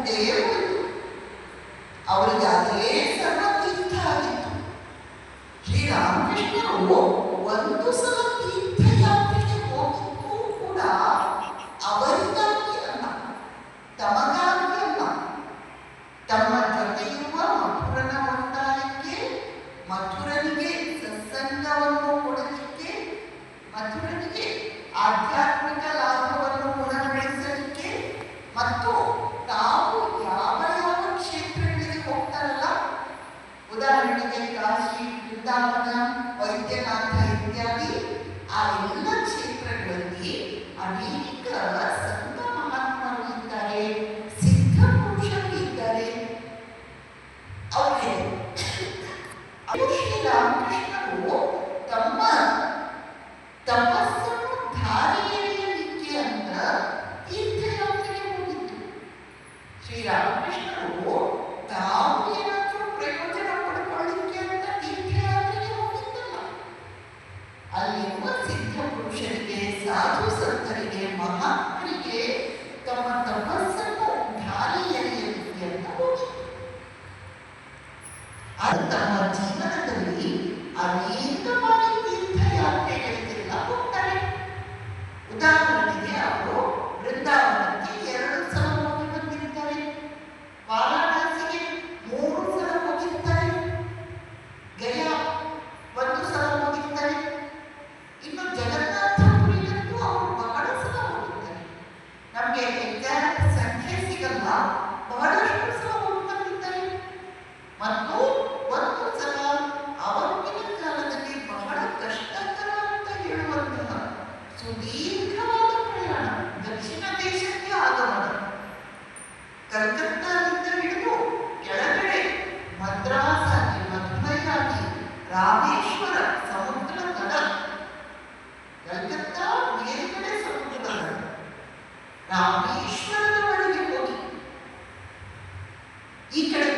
ಮುಂದೆ ಹೋಯಿತು. ಅವರಿಗೆ ಅದೇ ಸರ್ವತೀರ್ಥ ಆಗಿತ್ತು. ಶ್ರೀರಾಮಕೃಷ್ಣರು ಒಂದು ಸಲ ತೀರ್ಥಯಾತ್ರೆಗೆ ಹೋಗಿದ್ದು ಕೂಡ ಅವರಿಗಾಗಿ ಅಲ್ಲ, ತಮಗಾಗಿ ಅಲ್ಲ, ತಮ್ಮ ಜೊತೆ ಇರುವ ಮಥುರನ ಒತ್ತಾಯಕ್ಕೆ, ಮಥುರನಿಗೆ ಸತ್ಸಂಗವನ್ನು ಕೊಡಲಿಕ್ಕೆ, ಮಥುರನಿಗೆ ಆಧ್ಯಾತ್ಮಿಕ ಲಾಭವನ್ನು ಗುಣಗೊಳಿಸಲಿಕ್ಕೆ ಮತ್ತು ತಾವು ಯಾವ ಯಾವ ಕ್ಷೇತ್ರಗಳಿಗೆ ಹೋಗ್ತಾರಲ್ಲ, ಉದಾಹರಣೆಗೆ ಕಾಶಿ, ವೃಂದಾವನ, ವೈದ್ಯನಾಥ ಇತ್ಯಾದಿ, ಆ ಎಲ್ಲ ಕ್ಷೇತ್ರಗಳಲ್ಲಿ ಅನೇಕ ಸಂತ ಮಹಾತ್ಮರು ಇದ್ದಾರೆ, ಸಿದ್ಧ ಪುರುಷರು ಇದ್ದಾರೆ. ಅವರೇ ಶ್ರೀರಾಮಕೃಷ್ಣರು ತಮ್ಮ ತಪಸ್ಸನ್ನು ಧಾರೆ ಎಳೆಯಲಿಕ್ಕೆ ಅಂತ ತೀರ್ಥಯಾತ್ರೆಗೆ ಹೋಗಿದ್ದು. ಶ್ರೀರಾಮಕೃಷ್ಣರು ತಾವು ಏನಾದರೂ ಪ್ರಯೋಜನ ಪಡ್ಕೊಳ್ಳಿಕ್ಕೆ ಅಂತ ತೀರ್ಥಯಾತ್ರೆಗೆ ಹೋಗಿದ್ದಲ್ಲ. ಅಲ್ಲಿರುವ ಸಿದ್ಧ ಪುರುಷರಿಗೆ, ಸಾಧು ಸಂತರಿಗೆ, ಮಹಾತ್ಮರಿಗೆ ತಮ್ಮ ತಪಸ್ಸನ್ನು ಧಾರೆ ಎಳೆಯಲಿಕ್ಕೆ ಅಂತ ಹೋಗಿದ್ದು. ಅದು ತಮ್ಮ ಜೀವನದಲ್ಲಿ ಅನೇಕ ಬಾರಿ ತೀರ್ಥಯಾತ್ರೆಗಳಿಗೆಲ್ಲ ಹೋಗ್ತಾರೆ. ಉದಾಹರಣೆಗೆ ಅವರು ವೃಂದಾವನಕ್ಕೆ 2 ಸಲ ಹೋಗಿ ಬಂದಿರ್ತಾರೆ, ವಾರಾಣಸಿಗೆ 3 ಸಲ ಹೋಗಿರ್ತಾರೆ, ಗಯಾ 1 ಸಲ ಹೋಗಿರ್ತಾರೆ, ಇನ್ನು ಜಗನ್ನಾಥಪುರಿಗಂತೂ ಅವರು ಬಹಳ ಸಲ ಹೋಗಿರ್ತಾರೆ. ನಮಗೆ ಎಕ್ಸಾಕ್ಟ್ ಸಂಖ್ಯೆ ಸಿಗಲ್ಲ, ಬಹಳಷ್ಟು ಸಲ ಹೋಗಿ ಬಂದಿರ್ತಾರೆ. ಮತ್ತು 1 ಸಲ ಅವತ್ತಿನ ಕಾಲದಲ್ಲಿ ಬಹಳ ಕಷ್ಟಕರ ಅಂತ ಹೇಳುವಂತಹ ಸುದೀರ್ಘವಾದ ಪ್ರಯಾಣ, ದಕ್ಷಿಣ ದೇಶಕ್ಕೆ ಆಗಮನ, ಕಲ್ಕತ್ತಾದಿಂದ ಹಿಡಿದು ಕೆಳಗಡೆ ಮದ್ರಾಸಾಗಿ, ಮಧುರೈಯಾಗಿ, ರಾಮೇಶ್ವರ ಸಮುದ್ರ ತಟ, ಕಲ್ಕತ್ತಾ ಮೇಲ್ಗಡೆ ಸಮುದ್ರದ ತಟ, ರಾಮೇಶ್ವರದ ಒಳಗೆ ಹೋಗಿ ಈ ಕಡೆ